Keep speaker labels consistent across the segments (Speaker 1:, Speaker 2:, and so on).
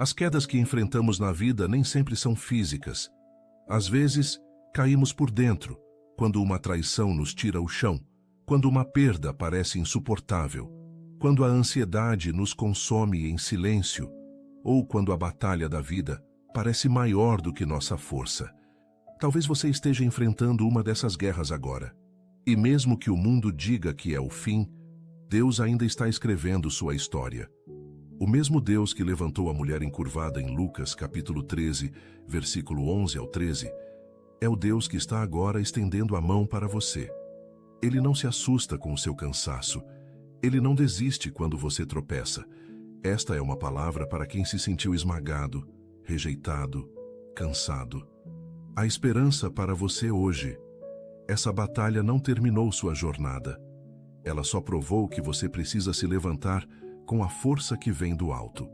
Speaker 1: As quedas que enfrentamos na vida nem sempre são físicas. Às vezes, caímos por dentro, quando uma traição nos tira o chão, quando uma perda parece insuportável, quando a ansiedade nos consome em silêncio, ou quando a batalha da vida parece maior do que nossa força. Talvez você esteja enfrentando uma dessas guerras agora. E mesmo que o mundo diga que é o fim, Deus ainda está escrevendo sua história. O mesmo Deus que levantou a mulher encurvada em Lucas capítulo 13, versículo 11 ao 13, é o Deus que está agora estendendo a mão para você. Ele não se assusta com o seu cansaço. Ele não desiste quando você tropeça. Esta é uma palavra para quem se sentiu esmagado, rejeitado, cansado. Há esperança para você hoje. Essa batalha não terminou sua jornada. Ela só provou que você precisa se levantar com a força que vem do alto.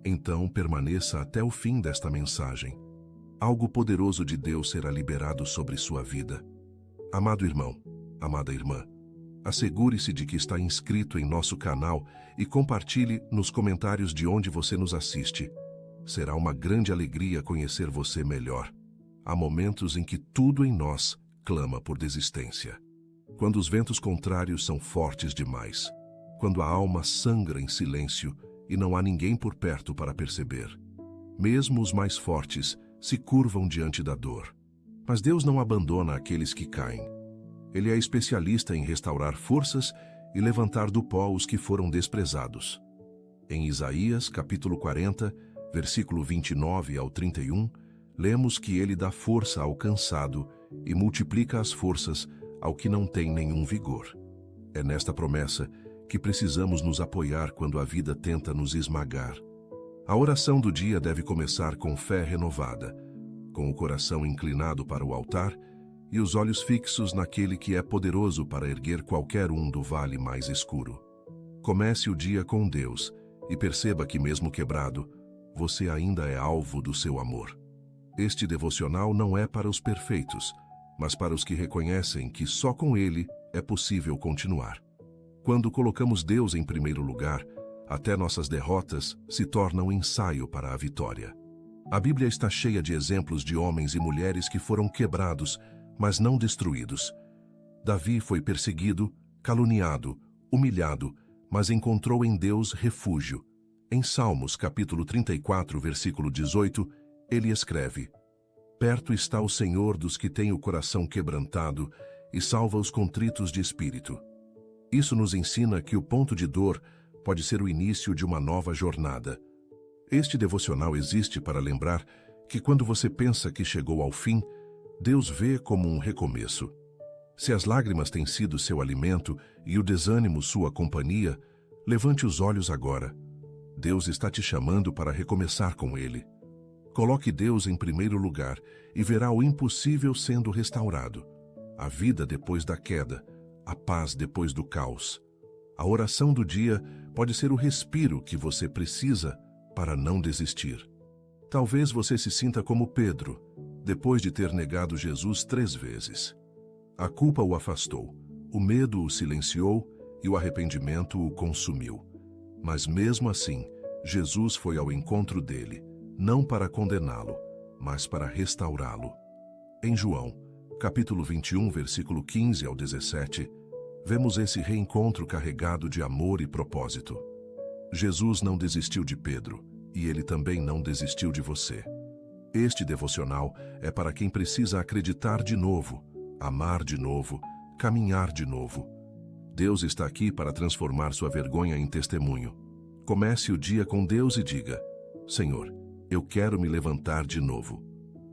Speaker 1: Então permaneça até o fim desta mensagem. Algo poderoso de Deus será liberado sobre sua vida. Amado irmão, amada irmã, assegure-se de que está inscrito em nosso canal e compartilhe nos comentários de onde você nos assiste. Será uma grande alegria conhecer você melhor. Há momentos em que tudo em nós clama por desistência. Quando os ventos contrários são fortes demais. Quando a alma sangra em silêncio e não há ninguém por perto para perceber. Mesmo os mais fortes se curvam diante da dor. Mas Deus não abandona aqueles que caem. Ele é especialista em restaurar forças e levantar do pó os que foram desprezados. Em Isaías, capítulo 40, versículo 29 ao 31, lemos que ele dá força ao cansado e multiplica as forças ao que não tem nenhum vigor. É nesta promessa que precisamos nos apoiar quando a vida tenta nos esmagar. A oração do dia deve começar com fé renovada, com o coração inclinado para o altar e os olhos fixos naquele que é poderoso para erguer qualquer um do vale mais escuro. Comece o dia com Deus e perceba que, mesmo quebrado, você ainda é alvo do seu amor. Este devocional não é para os perfeitos, mas para os que reconhecem que só com Ele é possível continuar. Quando colocamos Deus em primeiro lugar, até nossas derrotas se tornam ensaio para a vitória. A Bíblia está cheia de exemplos de homens e mulheres que foram quebrados, mas não destruídos. Davi foi perseguido, caluniado, humilhado, mas encontrou em Deus refúgio. Em Salmos, capítulo 34, versículo 18, ele escreve: Perto está o Senhor dos que têm o coração quebrantado e salva os contritos de espírito. Isso nos ensina que o ponto de dor pode ser o início de uma nova jornada. Este devocional existe para lembrar que quando você pensa que chegou ao fim, Deus vê como um recomeço. Se as lágrimas têm sido seu alimento e o desânimo sua companhia, levante os olhos agora. Deus está te chamando para recomeçar com Ele. Coloque Deus em primeiro lugar e verá o impossível sendo restaurado. A vida depois da queda, a paz depois do caos. A oração do dia pode ser o respiro que você precisa para não desistir. Talvez você se sinta como Pedro, depois de ter negado Jesus 3 vezes. A culpa o afastou, o medo o silenciou e o arrependimento o consumiu. Mas mesmo assim, Jesus foi ao encontro dele, não para condená-lo, mas para restaurá-lo. Em João, capítulo 21, versículo 15 ao 17, vemos esse reencontro carregado de amor e propósito. Jesus não desistiu de Pedro, e ele também não desistiu de você. Este devocional é para quem precisa acreditar de novo, amar de novo, caminhar de novo. Deus está aqui para transformar sua vergonha em testemunho. Comece o dia com Deus e diga: Senhor, eu quero me levantar de novo.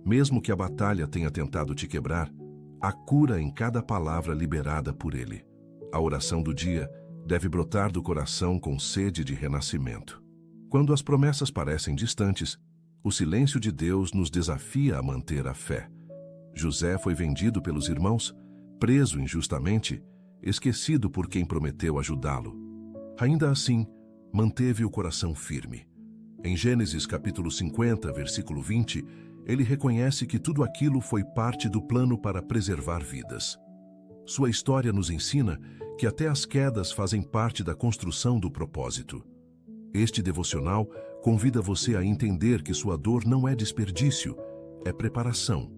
Speaker 1: Mesmo que a batalha tenha tentado te quebrar, há cura em cada palavra liberada por Ele. A oração do dia deve brotar do coração com sede de renascimento. Quando as promessas parecem distantes, o silêncio de Deus nos desafia a manter a fé. José foi vendido pelos irmãos, preso injustamente, esquecido por quem prometeu ajudá-lo. Ainda assim, manteve o coração firme. Em Gênesis capítulo 50, versículo 20, ele reconhece que tudo aquilo foi parte do plano para preservar vidas. Sua história nos ensina que até as quedas fazem parte da construção do propósito. Este devocional convida você a entender que sua dor não é desperdício, é preparação.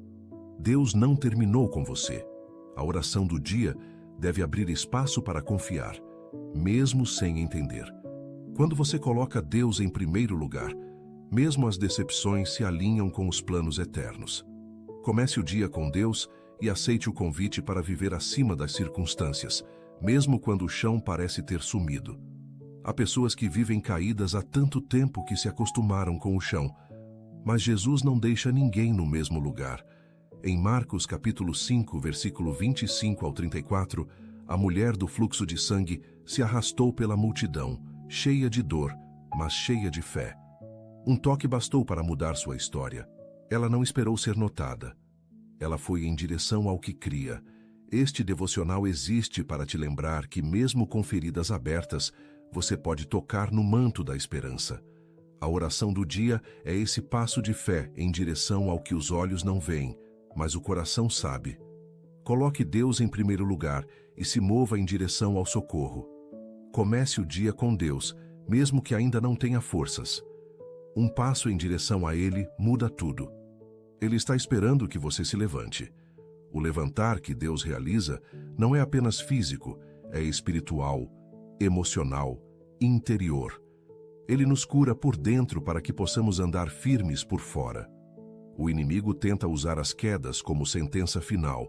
Speaker 1: Deus não terminou com você. A oração do dia deve abrir espaço para confiar, mesmo sem entender. Quando você coloca Deus em primeiro lugar, mesmo as decepções se alinham com os planos eternos. Comece o dia com Deus e aceite o convite para viver acima das circunstâncias, mesmo quando o chão parece ter sumido. Há pessoas que vivem caídas há tanto tempo que se acostumaram com o chão, mas Jesus não deixa ninguém no mesmo lugar. Em Marcos capítulo 5, versículo 25 ao 34, a mulher do fluxo de sangue se arrastou pela multidão, cheia de dor, mas cheia de fé. Um toque bastou para mudar sua história. Ela não esperou ser notada. Ela foi em direção ao que cria. Este devocional existe para te lembrar que, mesmo com feridas abertas, você pode tocar no manto da esperança. A oração do dia é esse passo de fé em direção ao que os olhos não veem, mas o coração sabe. Coloque Deus em primeiro lugar e se mova em direção ao socorro. Comece o dia com Deus, mesmo que ainda não tenha forças. Um passo em direção a Ele muda tudo. Ele está esperando que você se levante. O levantar que Deus realiza não é apenas físico, é espiritual, emocional, interior. Ele nos cura por dentro para que possamos andar firmes por fora. O inimigo tenta usar as quedas como sentença final,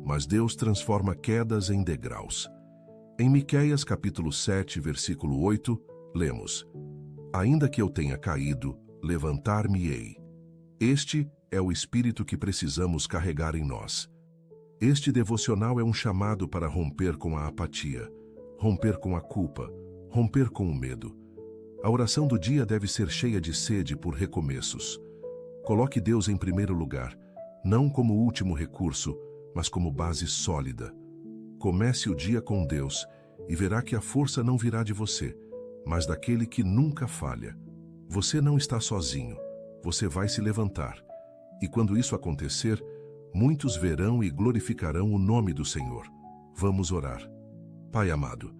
Speaker 1: mas Deus transforma quedas em degraus. Em Miqueias capítulo 7, versículo 8, lemos: Ainda que eu tenha caído, levantar-me-ei. Este é o espírito que precisamos carregar em nós. Este devocional é um chamado para romper com a apatia, romper com a culpa, romper com o medo. A oração do dia deve ser cheia de sede por recomeços. Coloque Deus em primeiro lugar, não como último recurso, mas como base sólida. Comece o dia com Deus e verá que a força não virá de você, mas daquele que nunca falha. Você não está sozinho, você vai se levantar. E quando isso acontecer, muitos verão e glorificarão o nome do Senhor. Vamos orar. Pai amado,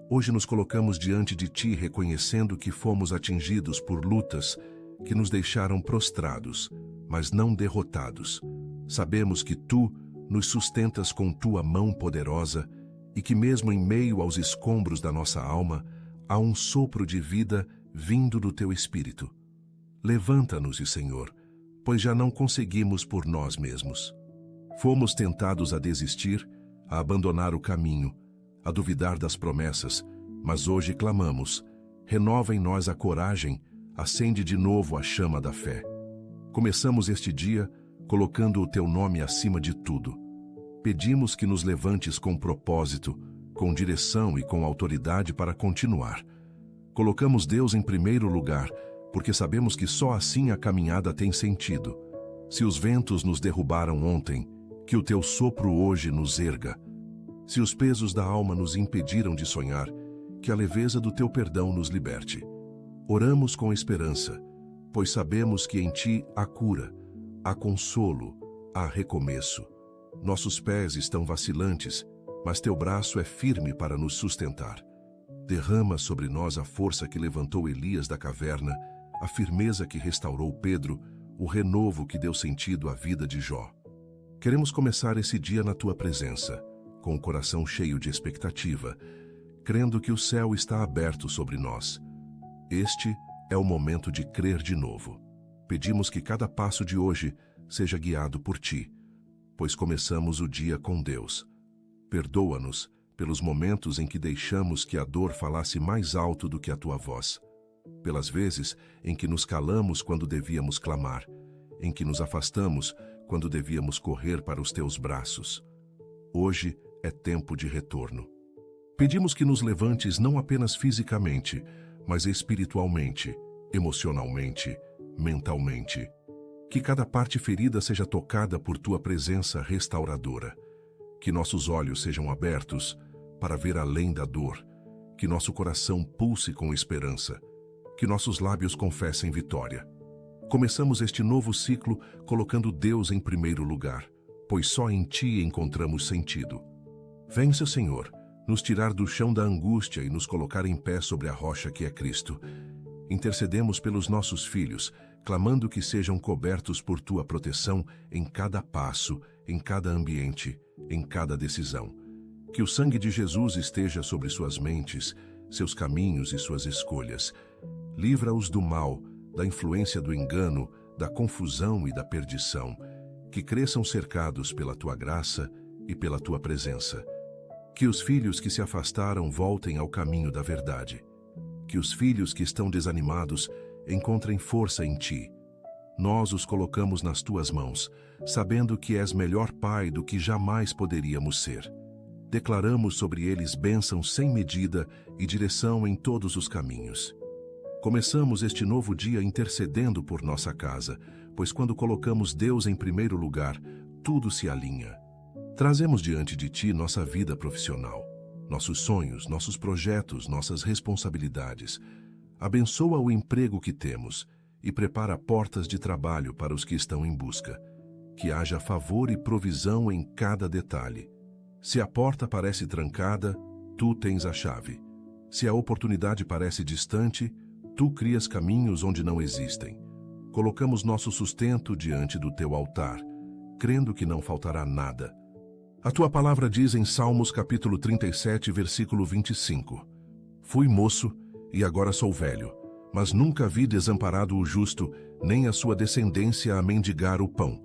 Speaker 1: hoje nos colocamos diante de Ti reconhecendo que fomos atingidos por lutas que nos deixaram prostrados, mas não derrotados. Sabemos que Tu nos sustentas com Tua mão poderosa e que mesmo em meio aos escombros da nossa alma, há um sopro de vida vindo do Teu Espírito. Levanta-nos, Senhor, pois já não conseguimos por nós mesmos. Fomos tentados a desistir, a abandonar o caminho, a duvidar das promessas, mas hoje clamamos: renova em nós a coragem, acende de novo a chama da fé. Começamos este dia colocando o Teu nome acima de tudo. Pedimos que nos levantes com propósito, com direção e com autoridade para continuar. Colocamos Deus em primeiro lugar, porque sabemos que só assim a caminhada tem sentido. Se os ventos nos derrubaram ontem, que o Teu sopro hoje nos erga. Se os pesos da alma nos impediram de sonhar, que a leveza do Teu perdão nos liberte. Oramos com esperança, pois sabemos que em Ti há cura, há consolo, há recomeço. Nossos pés estão vacilantes, mas Teu braço é firme para nos sustentar. Derrama sobre nós a força que levantou Elias da caverna, a firmeza que restaurou Pedro, o renovo que deu sentido à vida de Jó. Queremos começar esse dia na Tua presença, com o coração cheio de expectativa, crendo que o céu está aberto sobre nós. Este é o momento de crer de novo. Pedimos que cada passo de hoje seja guiado por Ti, pois começamos o dia com Deus. Perdoa-nos pelos momentos em que deixamos que a dor falasse mais alto do que a Tua voz, pelas vezes em que nos calamos quando devíamos clamar, em que nos afastamos quando devíamos correr para os Teus braços. Hoje é tempo de retorno. Pedimos que nos levantes não apenas fisicamente, mas espiritualmente, emocionalmente, mentalmente. Que cada parte ferida seja tocada por Tua presença restauradora. Que nossos olhos sejam abertos para ver além da dor. Que nosso coração pulse com esperança. Que nossos lábios confessem vitória. Começamos este novo ciclo colocando Deus em primeiro lugar, pois só em Ti encontramos sentido. Venha, Senhor, nos tirar do chão da angústia e nos colocar em pé sobre a rocha que é Cristo. Intercedemos pelos nossos filhos, clamando que sejam cobertos por tua proteção em cada passo, em cada ambiente, em cada decisão. Que o sangue de Jesus esteja sobre suas mentes, seus caminhos e suas escolhas. Livra-os do mal, da influência do engano, da confusão e da perdição. Que cresçam cercados pela tua graça e pela tua presença. Que os filhos que se afastaram voltem ao caminho da verdade. Que os filhos que estão desanimados encontrem força em ti. Nós os colocamos nas tuas mãos, sabendo que és melhor pai do que jamais poderíamos ser. Declaramos sobre eles bênção sem medida e direção em todos os caminhos. Começamos este novo dia intercedendo por nossa casa, pois quando colocamos Deus em primeiro lugar, tudo se alinha. Trazemos diante de ti nossa vida profissional, nossos sonhos, nossos projetos, nossas responsabilidades. Abençoa o emprego que temos e prepara portas de trabalho para os que estão em busca. Que haja favor e provisão em cada detalhe. Se a porta parece trancada, tu tens a chave. Se a oportunidade parece distante, tu crias caminhos onde não existem. Colocamos nosso sustento diante do teu altar, crendo que não faltará nada. A tua palavra diz em Salmos capítulo 37, versículo 25: Fui moço e agora sou velho, mas nunca vi desamparado o justo, nem a sua descendência a mendigar o pão.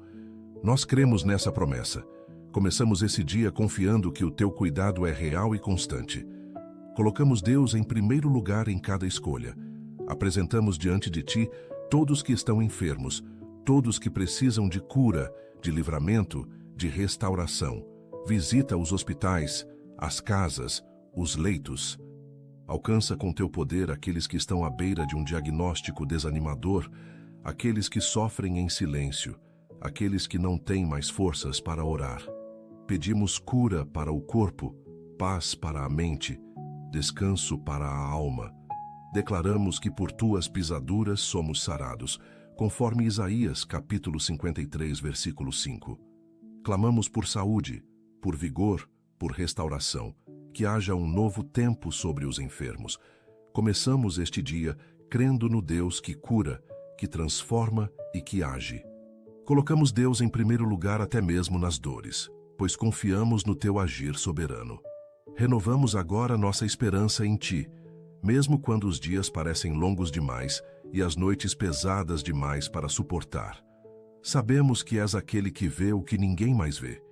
Speaker 1: Nós cremos nessa promessa. Começamos esse dia confiando que o teu cuidado é real e constante. Colocamos Deus em primeiro lugar em cada escolha. Apresentamos diante de ti todos que estão enfermos, todos que precisam de cura, de livramento, de restauração. Visita os hospitais, as casas, os leitos. Alcança com teu poder aqueles que estão à beira de um diagnóstico desanimador, aqueles que sofrem em silêncio, aqueles que não têm mais forças para orar. Pedimos cura para o corpo, paz para a mente, descanso para a alma. Declaramos que por tuas pisaduras somos sarados, conforme Isaías capítulo 53, versículo 5. Clamamos por saúde, por vigor, por restauração, que haja um novo tempo sobre os enfermos. Começamos este dia crendo no Deus que cura, que transforma e que age. Colocamos Deus em primeiro lugar até mesmo nas dores, pois confiamos no teu agir soberano. Renovamos agora nossa esperança em ti, mesmo quando os dias parecem longos demais e as noites pesadas demais para suportar. Sabemos que és aquele que vê o que ninguém mais vê,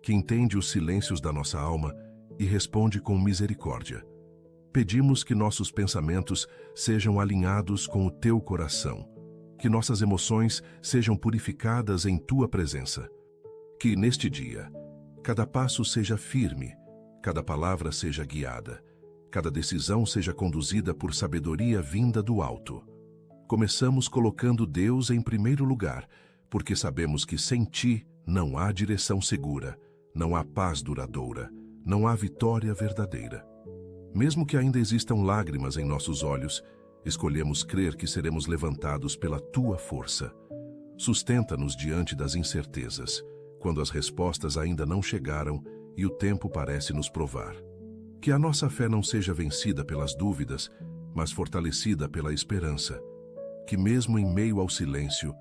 Speaker 1: que entende os silêncios da nossa alma e responde com misericórdia. Pedimos que nossos pensamentos sejam alinhados com o teu coração, que nossas emoções sejam purificadas em tua presença. Que neste dia, cada passo seja firme, cada palavra seja guiada, cada decisão seja conduzida por sabedoria vinda do alto. Começamos colocando Deus em primeiro lugar, porque sabemos que sem ti não há direção segura, não há paz duradoura, não há vitória verdadeira. Mesmo que ainda existam lágrimas em nossos olhos, escolhemos crer que seremos levantados pela tua força. Sustenta-nos diante das incertezas, quando as respostas ainda não chegaram e o tempo parece nos provar. Que a nossa fé não seja vencida pelas dúvidas, mas fortalecida pela esperança. Que mesmo em meio ao silêncio,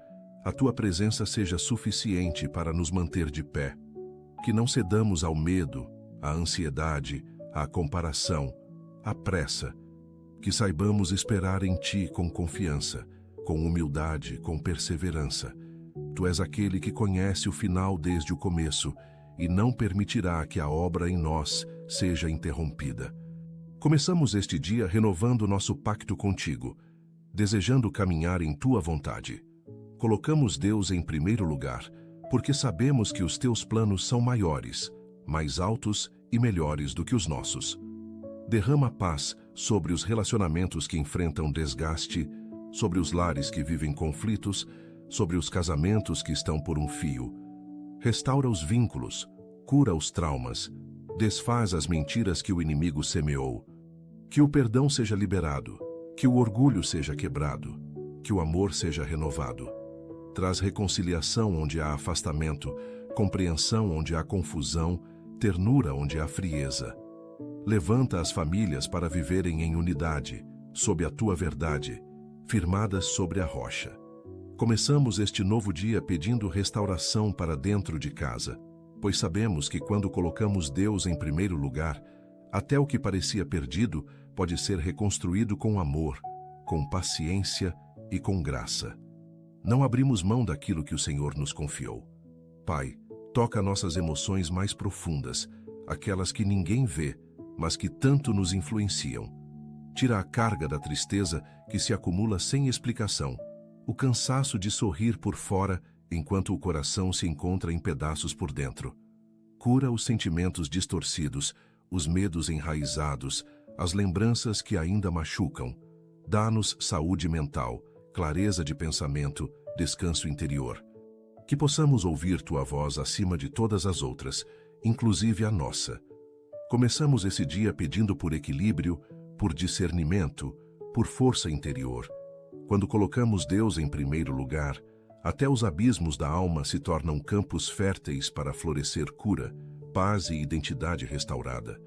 Speaker 1: a tua presença seja suficiente para nos manter de pé. Que não cedamos ao medo, à ansiedade, à comparação, à pressa. Que saibamos esperar em ti com confiança, com humildade, com perseverança. Tu és aquele que conhece o final desde o começo e não permitirá que a obra em nós seja interrompida. Começamos este dia renovando nosso pacto contigo, desejando caminhar em tua vontade. Colocamos Deus em primeiro lugar, porque sabemos que os teus planos são maiores, mais altos e melhores do que os nossos. Derrama paz sobre os relacionamentos que enfrentam desgaste, sobre os lares que vivem conflitos, sobre os casamentos que estão por um fio. Restaura os vínculos, cura os traumas, desfaz as mentiras que o inimigo semeou. Que o perdão seja liberado, que o orgulho seja quebrado, que o amor seja renovado. Traz reconciliação onde há afastamento, compreensão onde há confusão, ternura onde há frieza. Levanta as famílias para viverem em unidade, sob a tua verdade. firmadas sobre a rocha. Começamos este novo dia pedindo restauração para dentro de casa, pois sabemos que quando colocamos Deus em primeiro lugar, até o que parecia perdido pode ser reconstruído com amor, com paciência e com graça. Não abrimos mão daquilo que o Senhor nos confiou. Pai, toca nossas emoções mais profundas, aquelas que ninguém vê, mas que tanto nos influenciam. Tira a carga da tristeza que se acumula sem explicação, o cansaço de sorrir por fora enquanto o coração se encontra em pedaços por dentro. Cura os sentimentos distorcidos, os medos enraizados, as lembranças que ainda machucam. Dá-nos saúde mental, clareza de pensamento, descanso interior. Que possamos ouvir Tua voz acima de todas as outras, inclusive a nossa. Começamos esse dia pedindo por equilíbrio, por discernimento, por força interior. Quando colocamos Deus em primeiro lugar, até os abismos da alma se tornam campos férteis para florescer cura, paz e identidade restaurada.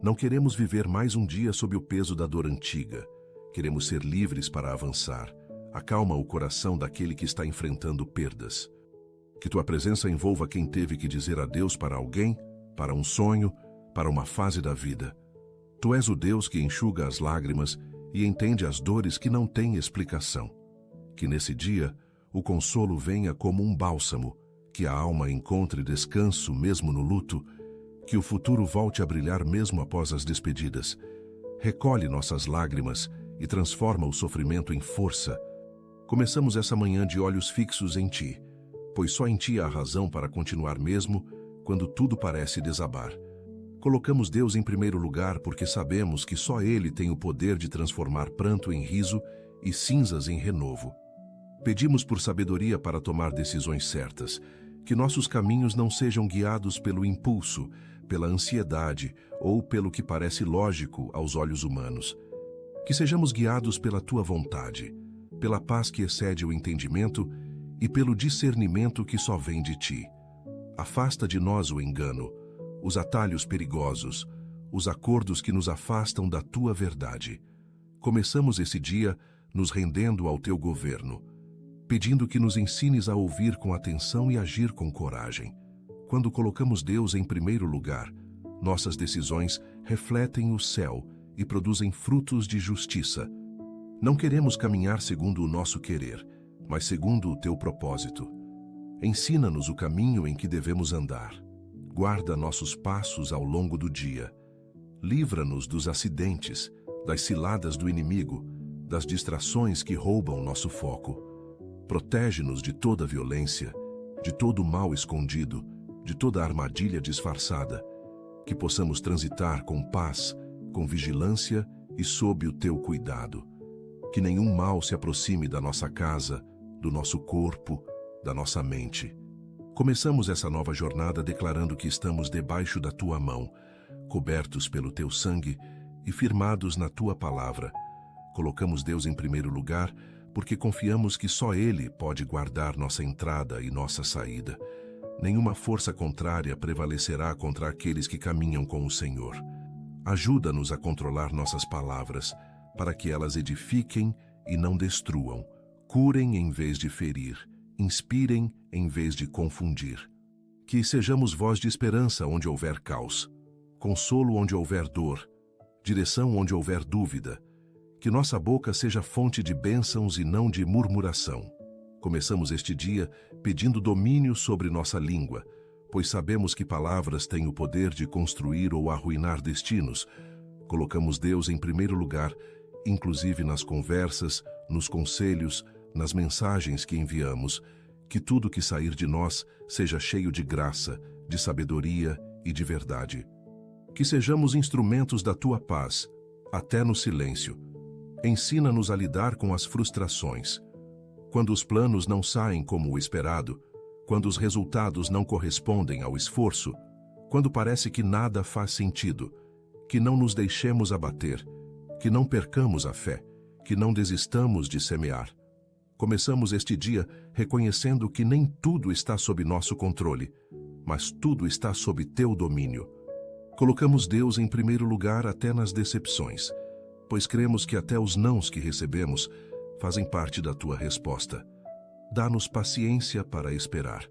Speaker 1: Não queremos viver mais um dia sob o peso da dor antiga. Queremos ser livres para avançar. Acalma o coração daquele que está enfrentando perdas. Que Tua presença envolva quem teve que dizer adeus para alguém, para um sonho, para uma fase da vida. Tu és o Deus que enxuga as lágrimas e entende as dores que não têm explicação. Que nesse dia o consolo venha como um bálsamo, que a alma encontre descanso mesmo no luto, que o futuro volte a brilhar mesmo após as despedidas. Recolhe nossas lágrimas e transforma o sofrimento em força. Começamos essa manhã de olhos fixos em Ti, pois só em Ti há razão para continuar mesmo quando tudo parece desabar. Colocamos Deus em primeiro lugar porque sabemos que só Ele tem o poder de transformar pranto em riso e cinzas em renovo. Pedimos por sabedoria para tomar decisões certas, que nossos caminhos não sejam guiados pelo impulso, pela ansiedade ou pelo que parece lógico aos olhos humanos. Que sejamos guiados pela Tua vontade, pela paz que excede o entendimento e pelo discernimento que só vem de Ti. Afasta de nós o engano, os atalhos perigosos, os acordos que nos afastam da Tua verdade. Começamos esse dia nos rendendo ao Teu governo, pedindo que nos ensines a ouvir com atenção e agir com coragem. Quando colocamos Deus em primeiro lugar, nossas decisões refletem o céu e produzem frutos de justiça. Não queremos caminhar segundo o nosso querer, mas segundo o Teu propósito. Ensina-nos o caminho em que devemos andar. Guarda nossos passos ao longo do dia. Livra-nos dos acidentes, das ciladas do inimigo, das distrações que roubam nosso foco. Protege-nos de toda violência, de todo mal escondido, de toda armadilha disfarçada. Que possamos transitar com paz, com vigilância e sob o Teu cuidado. Que nenhum mal se aproxime da nossa casa, do nosso corpo, da nossa mente. Começamos essa nova jornada declarando que estamos debaixo da Tua mão, cobertos pelo Teu sangue e firmados na Tua palavra. Colocamos Deus em primeiro lugar porque confiamos que só Ele pode guardar nossa entrada e nossa saída. Nenhuma força contrária prevalecerá contra aqueles que caminham com o Senhor. Ajuda-nos a controlar nossas palavras, para que elas edifiquem e não destruam, curem em vez de ferir, inspirem em vez de confundir. Que sejamos voz de esperança onde houver caos, consolo onde houver dor, direção onde houver dúvida. Que nossa boca seja fonte de bênçãos e não de murmuração. Começamos este dia pedindo domínio sobre nossa língua, pois sabemos que palavras têm o poder de construir ou arruinar destinos. Colocamos Deus em primeiro lugar, inclusive nas conversas, nos conselhos, nas mensagens que enviamos. Que tudo que sair de nós seja cheio de graça, de sabedoria e de verdade. Que sejamos instrumentos da Tua paz, até no silêncio. Ensina-nos a lidar com as frustrações. Quando os planos não saem como o esperado, quando os resultados não correspondem ao esforço, quando parece que nada faz sentido, que não nos deixemos abater, que não percamos a fé, que não desistamos de semear. Começamos este dia reconhecendo que nem tudo está sob nosso controle, mas tudo está sob Teu domínio. Colocamos Deus em primeiro lugar até nas decepções, pois cremos que até os nãos que recebemos fazem parte da tua resposta. Dá-nos paciência para esperar,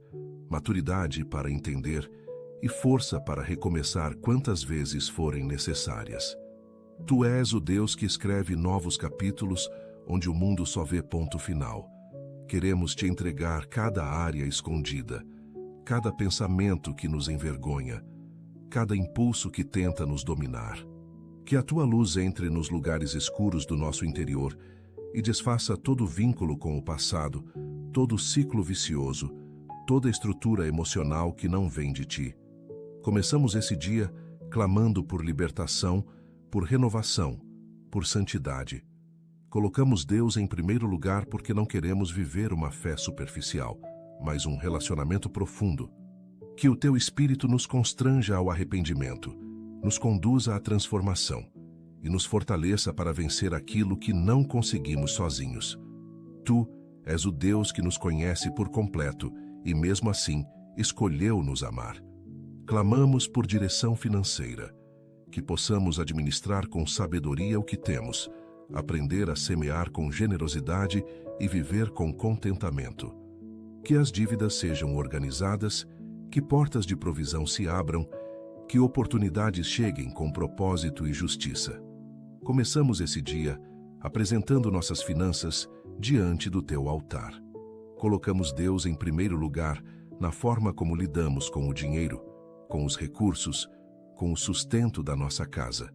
Speaker 1: maturidade para entender e força para recomeçar quantas vezes forem necessárias. Tu és o Deus que escreve novos capítulos onde o mundo só vê ponto final. Queremos te entregar cada área escondida, cada pensamento que nos envergonha, cada impulso que tenta nos dominar. Que a tua luz entre nos lugares escuros do nosso interior e desfaça todo vínculo com o passado, todo ciclo vicioso, toda estrutura emocional que não vem de ti. Começamos esse dia clamando por libertação, por renovação, por santidade. Colocamos Deus em primeiro lugar porque não queremos viver uma fé superficial, mas um relacionamento profundo. Que o teu Espírito nos constranja ao arrependimento, nos conduza à transformação e nos fortaleça para vencer aquilo que não conseguimos sozinhos. Tu és o Deus que nos conhece por completo e, mesmo assim, escolheu nos amar. Clamamos por direção financeira, que possamos administrar com sabedoria o que temos, aprender a semear com generosidade e viver com contentamento. Que as dívidas sejam organizadas, que portas de provisão se abram, que oportunidades cheguem com propósito e justiça. Começamos esse dia apresentando nossas finanças diante do teu altar. Colocamos Deus em primeiro lugar na forma como lidamos com o dinheiro, com os recursos, com o sustento da nossa casa.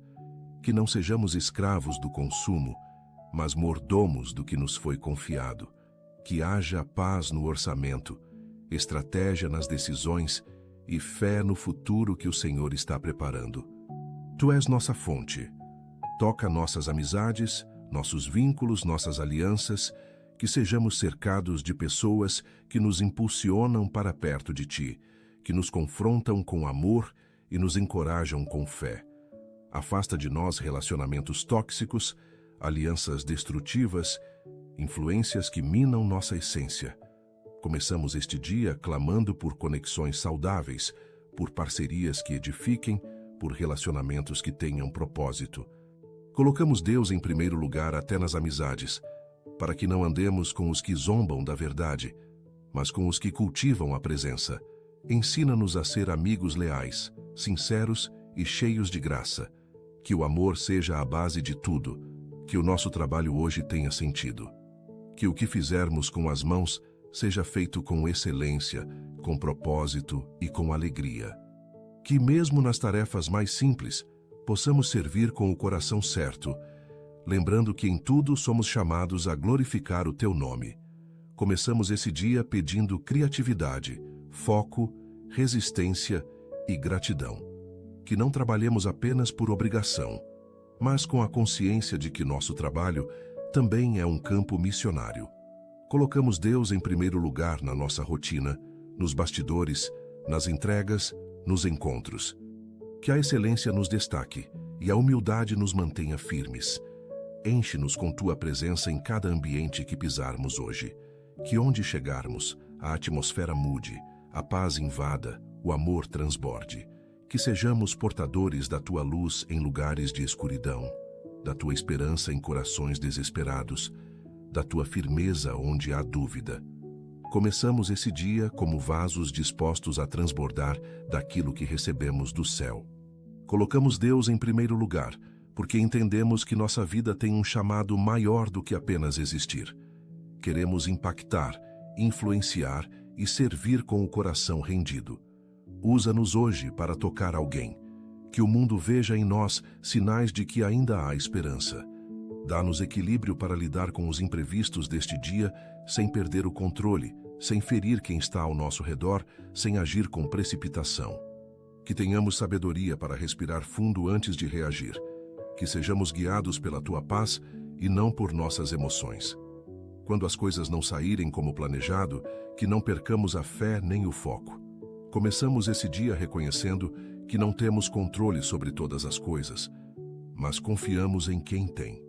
Speaker 1: Que não sejamos escravos do consumo, mas mordomos do que nos foi confiado. Que haja paz no orçamento, estratégia nas decisões e fé no futuro que o Senhor está preparando. Tu és nossa fonte. Toca nossas amizades, nossos vínculos, nossas alianças, que sejamos cercados de pessoas que nos impulsionam para perto de ti, que nos confrontam com amor e nos encorajam com fé. Afasta de nós relacionamentos tóxicos, alianças destrutivas, influências que minam nossa essência. Começamos este dia clamando por conexões saudáveis, por parcerias que edifiquem, por relacionamentos que tenham propósito. Colocamos Deus em primeiro lugar até nas amizades, para que não andemos com os que zombam da verdade, mas com os que cultivam a presença. Ensina-nos a ser amigos leais, sinceros e cheios de graça. Que o amor seja a base de tudo, que o nosso trabalho hoje tenha sentido. Que o que fizermos com as mãos seja feito com excelência, com propósito e com alegria. Que mesmo nas tarefas mais simples, possamos servir com o coração certo, lembrando que em tudo somos chamados a glorificar o teu nome. Começamos esse dia pedindo criatividade, foco, resistência e gratidão. Que não trabalhemos apenas por obrigação, mas com a consciência de que nosso trabalho também é um campo missionário. Colocamos Deus em primeiro lugar na nossa rotina, nos bastidores, nas entregas, nos encontros. Que a excelência nos destaque e a humildade nos mantenha firmes. Enche-nos com tua presença em cada ambiente que pisarmos hoje. Que onde chegarmos, a atmosfera mude, a paz invada, o amor transborde. Que sejamos portadores da tua luz em lugares de escuridão, da tua esperança em corações desesperados, da tua firmeza onde há dúvida. Começamos esse dia como vasos dispostos a transbordar daquilo que recebemos do céu. Colocamos Deus em primeiro lugar, porque entendemos que nossa vida tem um chamado maior do que apenas existir. Queremos impactar, influenciar e servir com o coração rendido. Usa-nos hoje para tocar alguém. Que o mundo veja em nós sinais de que ainda há esperança. Dá-nos equilíbrio para lidar com os imprevistos deste dia, sem perder o controle, sem ferir quem está ao nosso redor, sem agir com precipitação. Que tenhamos sabedoria para respirar fundo antes de reagir. Que sejamos guiados pela tua paz e não por nossas emoções. Quando as coisas não saírem como planejado, que não percamos a fé nem o foco. Começamos esse dia reconhecendo que não temos controle sobre todas as coisas, mas confiamos em quem tem.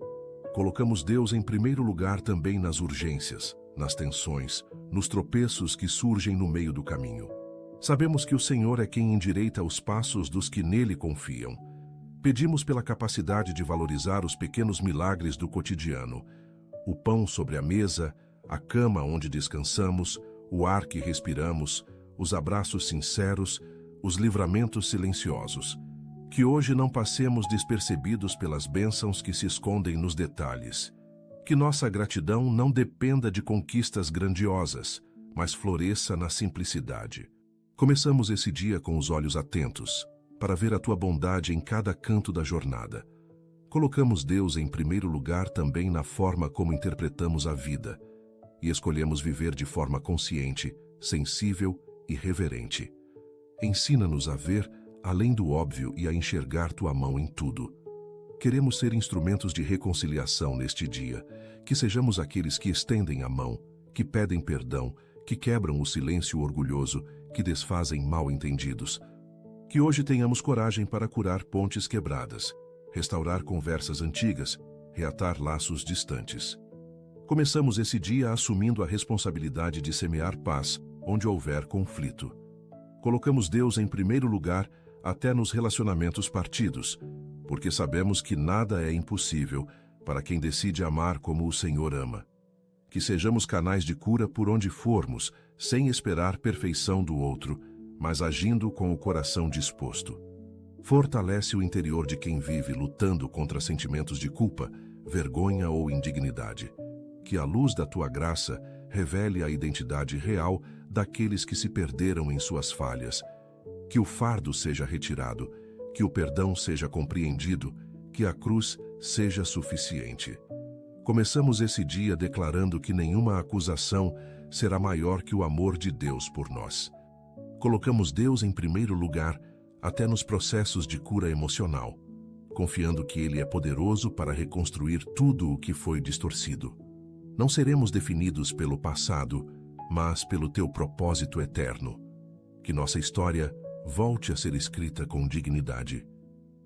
Speaker 1: Colocamos Deus em primeiro lugar também nas urgências, nas tensões, nos tropeços que surgem no meio do caminho. Sabemos que o Senhor é quem endireita os passos dos que nele confiam. Pedimos pela capacidade de valorizar os pequenos milagres do cotidiano, o pão sobre a mesa, a cama onde descansamos, o ar que respiramos, os abraços sinceros, os livramentos silenciosos. Que hoje não passemos despercebidos pelas bênçãos que se escondem nos detalhes. Que nossa gratidão não dependa de conquistas grandiosas, mas floresça na simplicidade. Começamos esse dia com os olhos atentos, para ver a tua bondade em cada canto da jornada. Colocamos Deus em primeiro lugar também na forma como interpretamos a vida, e escolhemos viver de forma consciente, sensível e reverente. Ensina-nos a ver além do óbvio e a enxergar tua mão em tudo. Queremos ser instrumentos de reconciliação neste dia, que sejamos aqueles que estendem a mão, que pedem perdão, que quebram o silêncio orgulhoso, que desfazem mal-entendidos. Que hoje tenhamos coragem para curar pontes quebradas, restaurar conversas antigas, reatar laços distantes. Começamos esse dia assumindo a responsabilidade de semear paz onde houver conflito. Colocamos Deus em primeiro lugar até nos relacionamentos partidos, porque sabemos que nada é impossível para quem decide amar como o Senhor ama. Que sejamos canais de cura por onde formos, sem esperar perfeição do outro, mas agindo com o coração disposto. Fortalece o interior de quem vive lutando contra sentimentos de culpa, vergonha ou indignidade. Que a luz da tua graça revele a identidade real daqueles que se perderam em suas falhas. Que o fardo seja retirado, que o perdão seja compreendido, que a cruz seja suficiente. Começamos esse dia declarando que nenhuma acusação será maior que o amor de Deus por nós. Colocamos Deus em primeiro lugar até nos processos de cura emocional, confiando que Ele é poderoso para reconstruir tudo o que foi distorcido. Não seremos definidos pelo passado, mas pelo teu propósito eterno. Que nossa história volte a ser escrita com dignidade.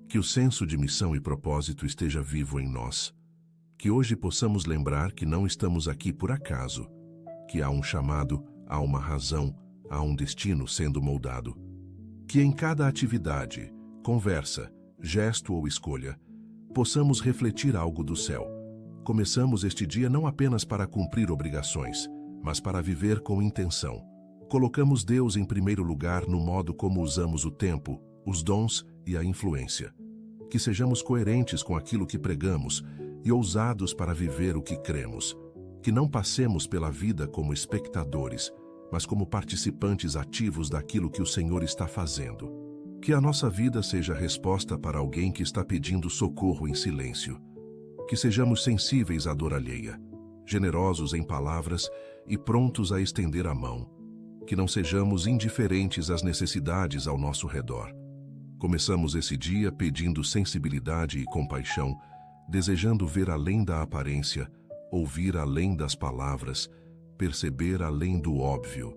Speaker 1: Que o senso de missão e propósito esteja vivo em nós. Que hoje possamos lembrar que não estamos aqui por acaso, que há um chamado, há uma razão, há um destino sendo moldado. Que em cada atividade, conversa, gesto ou escolha, possamos refletir algo do céu. Começamos este dia não apenas para cumprir obrigações, mas para viver com intenção. Colocamos Deus em primeiro lugar no modo como usamos o tempo, os dons e a influência. Que sejamos coerentes com aquilo que pregamos e ousados para viver o que cremos. Que não passemos pela vida como espectadores, mas como participantes ativos daquilo que o Senhor está fazendo. Que a nossa vida seja resposta para alguém que está pedindo socorro em silêncio. Que sejamos sensíveis à dor alheia, generosos em palavras e prontos a estender a mão. Que não sejamos indiferentes às necessidades ao nosso redor. Começamos esse dia pedindo sensibilidade e compaixão, desejando ver além da aparência, ouvir além das palavras, perceber além do óbvio.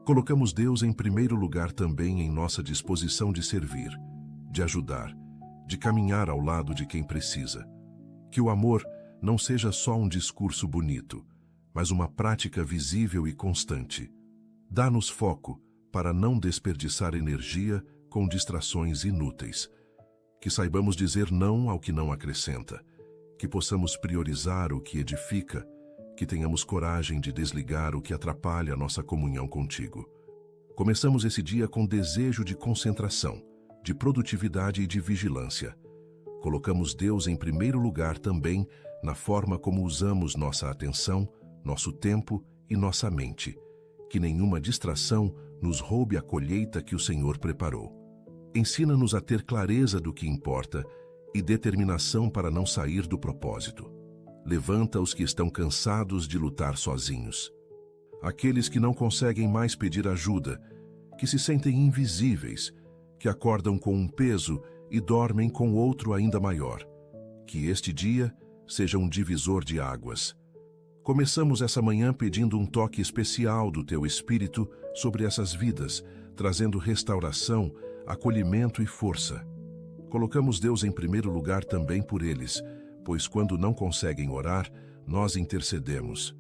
Speaker 1: Colocamos Deus em primeiro lugar também em nossa disposição de servir, de ajudar, de caminhar ao lado de quem precisa. Que o amor não seja só um discurso bonito, mas uma prática visível e constante. Dá-nos foco para não desperdiçar energia com distrações inúteis. Que saibamos dizer não ao que não acrescenta. Que possamos priorizar o que edifica. Que tenhamos coragem de desligar o que atrapalha a nossa comunhão contigo. Começamos esse dia com desejo de concentração, de produtividade e de vigilância. Colocamos Deus em primeiro lugar também na forma como usamos nossa atenção, nosso tempo e nossa mente. Que nenhuma distração nos roube a colheita que o Senhor preparou. Ensina-nos a ter clareza do que importa e determinação para não sair do propósito. Levanta os que estão cansados de lutar sozinhos. Aqueles que não conseguem mais pedir ajuda, que se sentem invisíveis, que acordam com um peso e dormem com outro ainda maior. Que este dia seja um divisor de águas. Começamos essa manhã pedindo um toque especial do Teu Espírito sobre essas vidas, trazendo restauração, acolhimento e força. Colocamos Deus em primeiro lugar também por eles, pois quando não conseguem orar, nós intercedemos.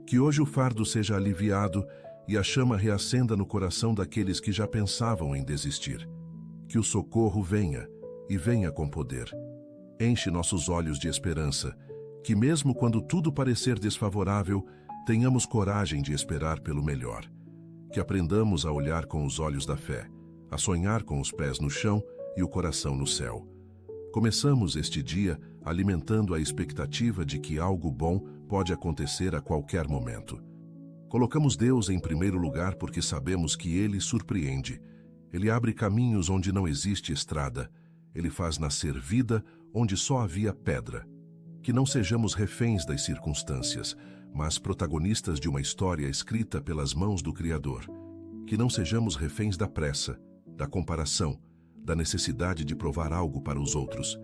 Speaker 1: Que hoje o fardo seja aliviado e a chama reacenda no coração daqueles que já pensavam em desistir. Que o socorro venha, e venha com poder. Enche nossos olhos de esperança, Que mesmo quando tudo parecer desfavorável, tenhamos coragem de esperar pelo melhor. Que aprendamos a olhar com os olhos da fé, a sonhar com os pés no chão e o coração no céu. Começamos este dia alimentando a expectativa de que algo bom pode acontecer a qualquer momento. Colocamos Deus em primeiro lugar porque sabemos que Ele surpreende. Ele abre caminhos onde não existe estrada. Ele faz nascer vida onde só havia pedra. Que não sejamos reféns das circunstâncias, mas protagonistas de uma história escrita pelas mãos do Criador. Que não sejamos reféns da pressa, da comparação, da necessidade de provar algo para os outros.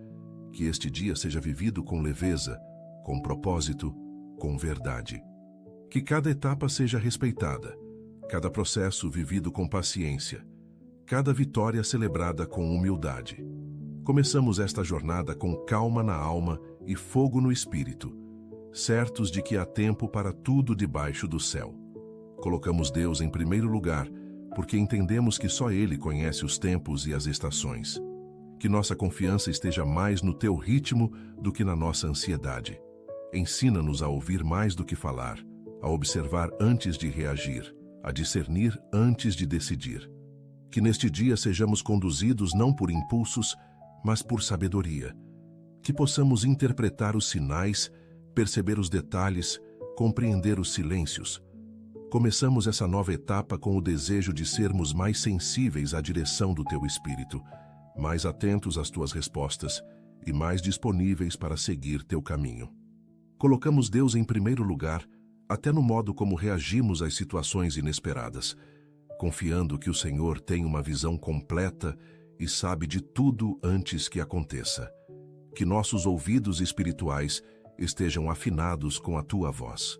Speaker 1: Que este dia seja vivido com leveza, com propósito, com verdade. Que cada etapa seja respeitada, cada processo vivido com paciência, cada vitória celebrada com humildade. Começamos esta jornada com calma na alma e fogo no espírito, certos de que há tempo para tudo debaixo do céu. Colocamos Deus em primeiro lugar, porque entendemos que só Ele conhece os tempos e as estações. Que nossa confiança esteja mais no Teu ritmo do que na nossa ansiedade. Ensina-nos a ouvir mais do que falar, a observar antes de reagir, a discernir antes de decidir. Que neste dia sejamos conduzidos não por impulsos, mas por sabedoria. Que possamos interpretar os sinais, perceber os detalhes, compreender os silêncios. Começamos essa nova etapa com o desejo de sermos mais sensíveis à direção do Teu Espírito, mais atentos às Tuas respostas e mais disponíveis para seguir Teu caminho. Colocamos Deus em primeiro lugar, até no modo como reagimos às situações inesperadas, confiando que o Senhor tem uma visão completa e sabe de tudo antes que aconteça. Que nossos ouvidos espirituais estejam afinados com a Tua voz.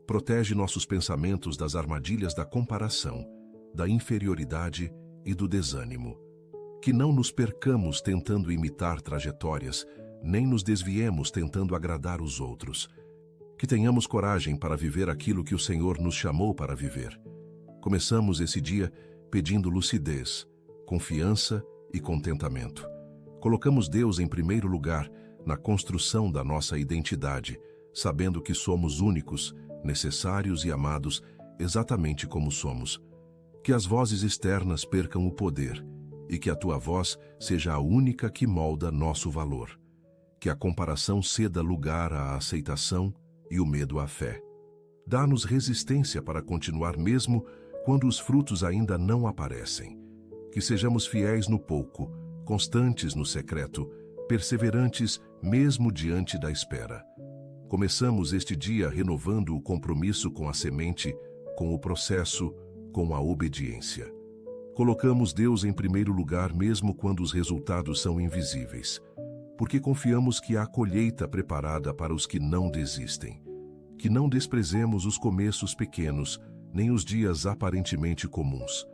Speaker 1: Protege nossos pensamentos das armadilhas da comparação, da inferioridade e do desânimo. Que não nos percamos tentando imitar trajetórias, nem nos desviemos tentando agradar os outros. Que tenhamos coragem para viver aquilo que o Senhor nos chamou para viver. Começamos esse dia pedindo lucidez, confiança e contentamento. Colocamos Deus em primeiro lugar na construção da nossa identidade, sabendo que somos únicos, necessários e amados exatamente como somos. Que as vozes externas percam o poder e que a Tua voz seja a única que molda nosso valor. Que a comparação ceda lugar à aceitação e o medo à fé. Dá-nos resistência para continuar mesmo quando os frutos ainda não aparecem. Que sejamos fiéis no pouco, constantes no secreto, perseverantes mesmo diante da espera. Começamos este dia renovando o compromisso com a semente, com o processo, com a obediência. Colocamos Deus em primeiro lugar mesmo quando os resultados são invisíveis, porque confiamos que há colheita preparada para os que não desistem. Que não desprezemos os começos pequenos, nem os dias aparentemente comuns.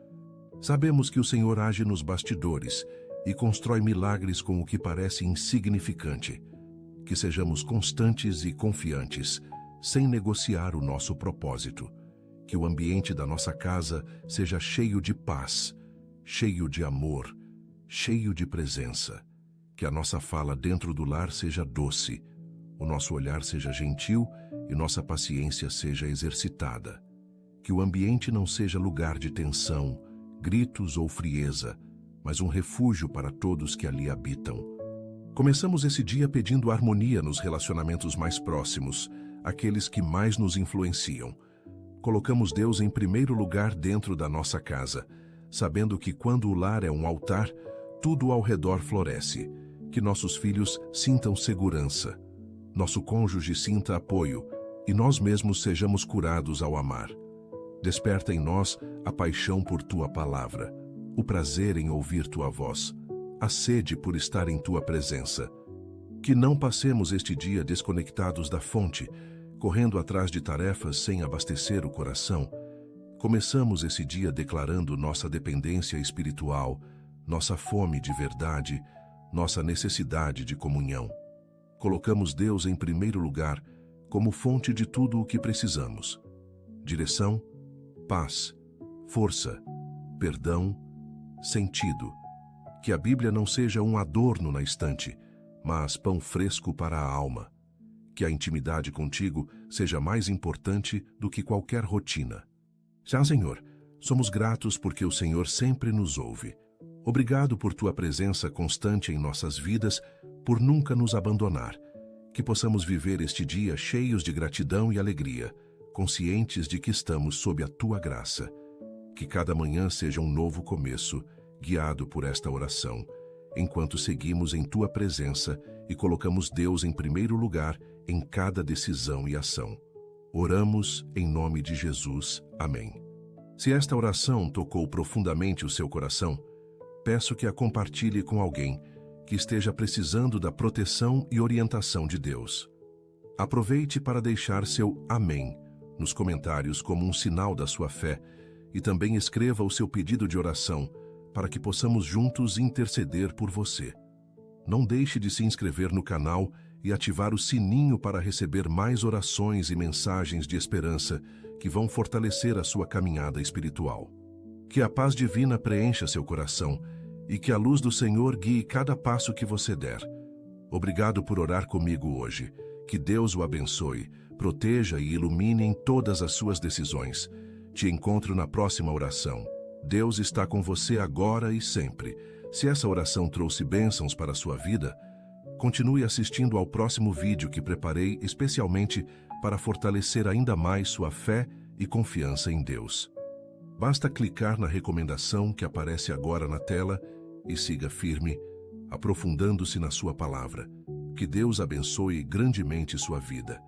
Speaker 1: Sabemos que o Senhor age nos bastidores e constrói milagres com o que parece insignificante. Que sejamos constantes e confiantes, sem negociar o nosso propósito. Que o ambiente da nossa casa seja cheio de paz, cheio de amor, cheio de presença. Que a nossa fala dentro do lar seja doce, o nosso olhar seja gentil e nossa paciência seja exercitada. Que o ambiente não seja lugar de tensão, gritos ou frieza, mas um refúgio para todos que ali habitam. Começamos esse dia pedindo harmonia nos relacionamentos mais próximos, aqueles que mais nos influenciam. Colocamos Deus em primeiro lugar dentro da nossa casa, sabendo que quando o lar é um altar, tudo ao redor floresce. Que nossos filhos sintam segurança, nosso cônjuge sinta apoio e nós mesmos sejamos curados ao amar. Desperta em nós a paixão por Tua palavra, o prazer em ouvir Tua voz, a sede por estar em Tua presença. Que não passemos este dia desconectados da fonte, correndo atrás de tarefas sem abastecer o coração. Começamos esse dia declarando nossa dependência espiritual, nossa fome de verdade, nossa necessidade de comunhão. Colocamos Deus em primeiro lugar como fonte de tudo o que precisamos. Direção, paz, força, perdão, sentido. Que a Bíblia não seja um adorno na estante, mas pão fresco para a alma. Que a intimidade contigo seja mais importante do que qualquer rotina. Já, Senhor, somos gratos porque o Senhor sempre nos ouve. Obrigado por tua presença constante em nossas vidas, por nunca nos abandonar. Que possamos viver este dia cheios de gratidão e alegria, conscientes de que estamos sob a tua graça. Que cada manhã seja um novo começo, guiado por esta oração, enquanto seguimos em tua presença e colocamos Deus em primeiro lugar em cada decisão e ação. Oramos em nome de Jesus. Amém. Se esta oração tocou profundamente o seu coração, peço que a compartilhe com alguém que esteja precisando da proteção e orientação de Deus. Aproveite para deixar seu amém nos comentários como um sinal da sua fé e também escreva o seu pedido de oração para que possamos juntos interceder por você. Não deixe de se inscrever no canal e ativar o sininho para receber mais orações e mensagens de esperança que vão fortalecer a sua caminhada espiritual. Que a paz divina preencha seu coração e que a luz do Senhor guie cada passo que você der. Obrigado por orar comigo hoje. Que Deus o abençoe, proteja e ilumine em todas as suas decisões. Te encontro na próxima oração. Deus está com você agora e sempre. Se essa oração trouxe bênçãos para a sua vida, continue assistindo ao próximo vídeo que preparei especialmente para fortalecer ainda mais sua fé e confiança em Deus. Basta clicar na recomendação que aparece agora na tela e siga firme, aprofundando-se na sua palavra. Que Deus abençoe grandemente sua vida.